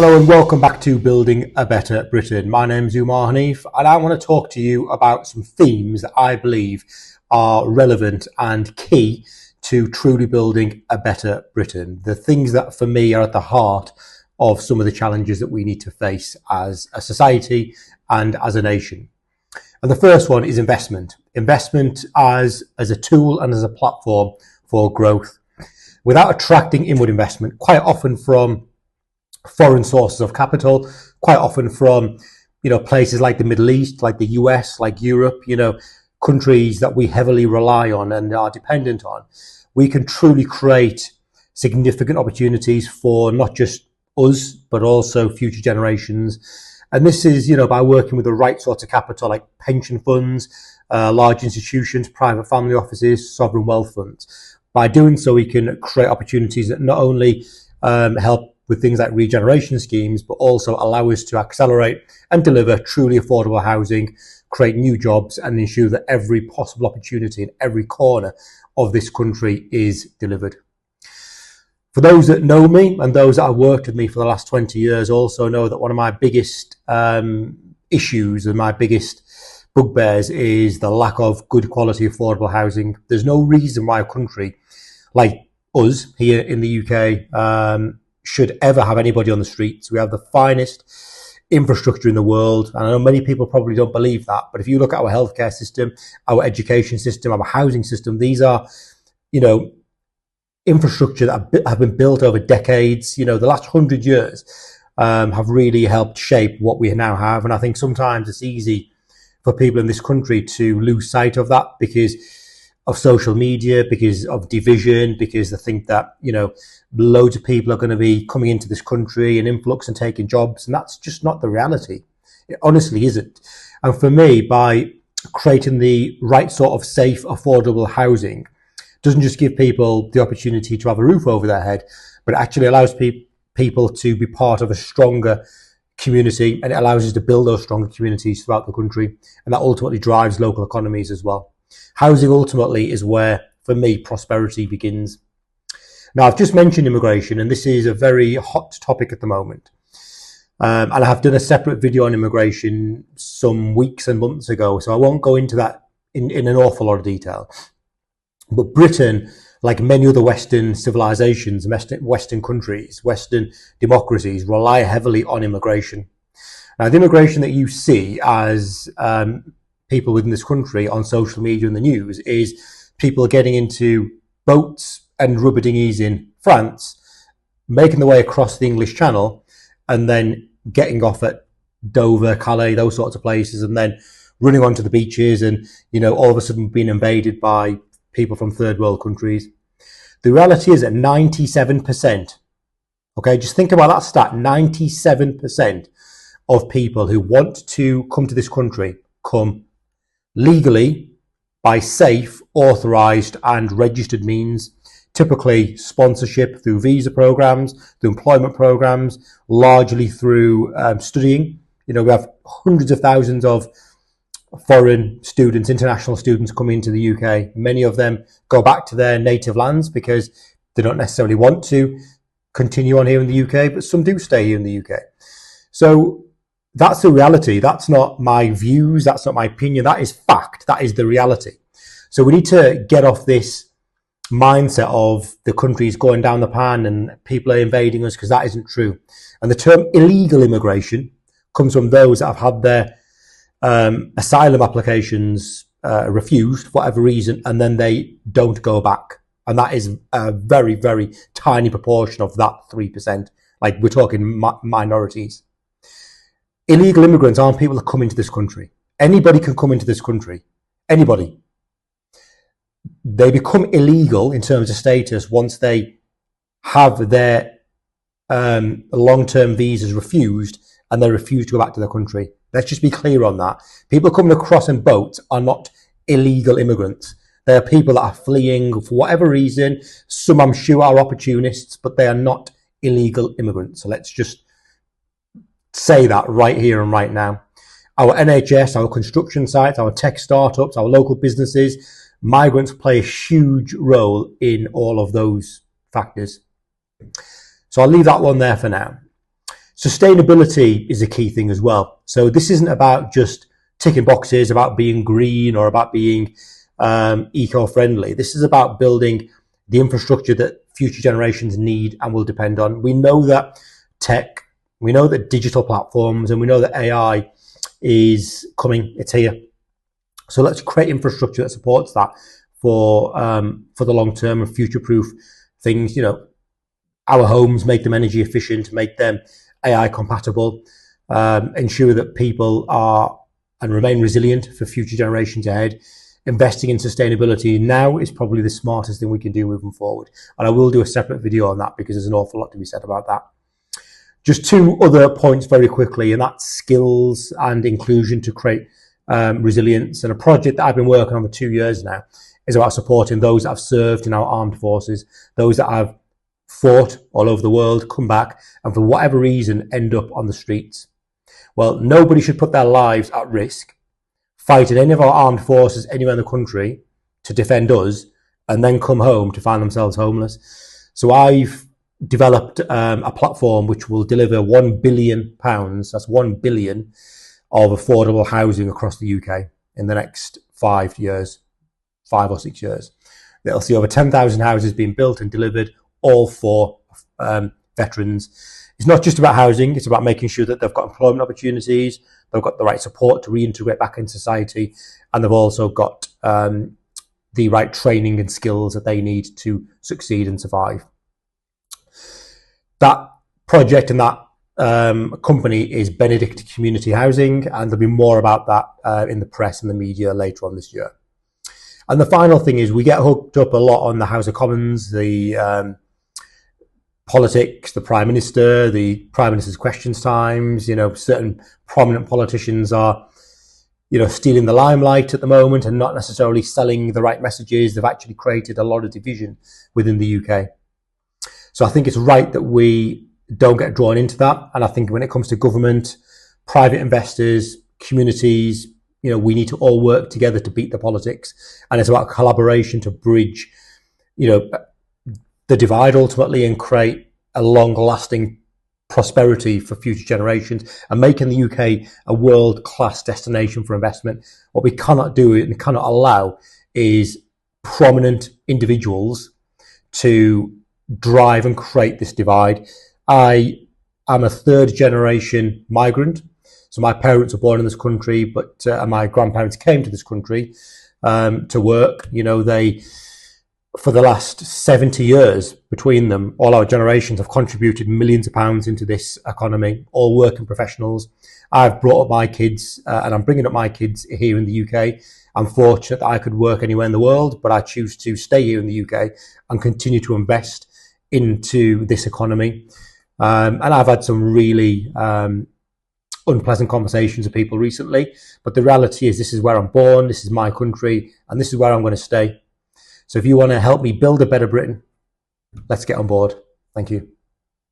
Hello and welcome back to Building a Better Britain. My name is Ummar Hanif and I want to talk to you about some themes that I believe are relevant and key to truly building a better Britain. The things that for me are at the heart of some of the challenges that we need to face as a society and as a nation. And the first one is investment. Investment as a tool and as a platform for growth. Without attracting inward investment, quite often from foreign sources of capital, quite often from, places like the Middle East, like the US, like Europe, countries that we heavily rely on and are dependent on, we can truly create significant opportunities for not just us, but also future generations. And this is, by working with the right sorts of capital, like pension funds, large institutions, private family offices, sovereign wealth funds. By doing so, we can create opportunities that not only help with things like regeneration schemes, but also allow us to accelerate and deliver truly affordable housing, create new jobs, and ensure that every possible opportunity in every corner of this country is delivered. For those that know me and those that have worked with me for the last 20 years also know that one of my biggest issues and my biggest bugbears is the lack of good quality affordable housing. There's no reason why a country like us here in the UK should ever have anybody on the streets. We have the finest infrastructure in the world. And I know many people probably don't believe that, but if you look at our healthcare system, our education system, our housing system, these are, infrastructure that have been built over decades. The last 100 years have really helped shape what we now have. And I think sometimes it's easy for people in this country to lose sight of that because of social media, because of division, because they think that, loads of people are going to be coming into this country and influx and taking jobs. And that's just not the reality. It honestly isn't. And for me, by creating the right sort of safe, affordable housing, doesn't just give people the opportunity to have a roof over their head, but it actually allows people to be part of a stronger community, and it allows us to build those stronger communities throughout the country. And that ultimately drives local economies as well. Housing ultimately is where, for me, prosperity begins. Now, I've just mentioned immigration, and this is a very hot topic at the moment. And I have done a separate video on immigration some weeks and months ago, so I won't go into that in an awful lot of detail. But Britain, like many other Western civilizations, Western countries, Western democracies, rely heavily on immigration. Now, the immigration that you see as people within this country on social media and the news is people getting into boats and rubber dinghies in France, making their way across the English Channel, and then getting off at Dover, Calais, those sorts of places, and then running onto the beaches and, all of a sudden being invaded by people from third world countries. The reality is that 97%, okay, just think about that stat, 97% of people who want to come to this country come legally by safe, authorised and registered means, typically sponsorship through visa programs, through employment programs, largely through studying. We have hundreds of thousands of foreign students, international students coming into the UK. Many of them go back to their native lands because they don't necessarily want to continue on here in the UK, but some do stay here in the UK. So that's the reality. That's not my views. That's not my opinion. That is fact. That is the reality. So we need to get off this mindset of the country's going down the pan and people are invading us, because that isn't true. And the term illegal immigration comes from those that have had their asylum applications refused for whatever reason, and then they don't go back. And that is a very, very tiny proportion of that 3%. Like, we're talking minorities. Illegal immigrants aren't people that come into this country. Anybody can come into this country. Anybody. They become illegal in terms of status once they have their long-term visas refused and they refuse to go back to their country. Let's just be clear on that. People coming across in boats are not illegal immigrants. They are people that are fleeing for whatever reason. Some, I'm sure, are opportunists, but they are not illegal immigrants. So let's just say that right here and right now. Our NHS, our construction sites, our tech startups, our local businesses, migrants play a huge role in all of those factors. So I'll leave that one there for now. Sustainability is a key thing as well. So this isn't about just ticking boxes, about being green or about being eco-friendly. This is about building the infrastructure that future generations need and will depend on. We know that tech, we know that digital platforms, and we know that AI is coming, it's here. So let's create infrastructure that supports that for the long term and future-proof things. You know, our homes, make them energy efficient, make them AI compatible, ensure that people are and remain resilient for future generations ahead. Investing in sustainability now is probably the smartest thing we can do moving forward. And I will do a separate video on that because there's an awful lot to be said about that. Just two other points very quickly, and that's skills and inclusion to create resilience. And a project that I've been working on for 2 years now is about supporting those that have served in our armed forces, those that have fought all over the world, come back, and for whatever reason end up on the streets. Well, nobody should put their lives at risk fighting any of our armed forces anywhere in the country to defend us and then come home to find themselves homeless. So I've developed a platform which will deliver £1 billion, that's 1 billion, of affordable housing across the UK in the next 5 or 6 years. It'll see over 10,000 houses being built and delivered, all for veterans. It's not just about housing, it's about making sure that they've got employment opportunities, they've got the right support to reintegrate back into society, and they've also got the right training and skills that they need to succeed and survive. That project and that company is Benedict Community Housing, and there'll be more about that in the press and the media later on this year. And the final thing is we get hooked up a lot on the House of Commons, the politics, the Prime Minister, the Prime Minister's questions times. You know, certain prominent politicians are, you know, stealing the limelight at the moment and not necessarily selling the right messages. They've actually created a lot of division within the UK. So I think it's right that we don't get drawn into that. And I think when it comes to government, private investors, communities, you know, we need to all work together to beat the politics. And it's about collaboration to bridge, you know, the divide ultimately and create a long-lasting prosperity for future generations and making the UK a world-class destination for investment. What we cannot do and cannot allow is prominent individuals to drive and create this divide. I am a third-generation migrant. So my parents were born in this country, but my grandparents came to this country to work. You know, they, for the last 70 years between them, all our generations have contributed millions of pounds into this economy, all working professionals. I've brought up my kids and I'm bringing up my kids here in the UK. I'm fortunate that I could work anywhere in the world, but I choose to stay here in the UK and continue to invest into this economy. And I've had some really unpleasant conversations with people recently, but the reality is this is where I'm born, this is my country, and this is where I'm going to stay. So if you want to help me build a better Britain, let's get on board. Thank you.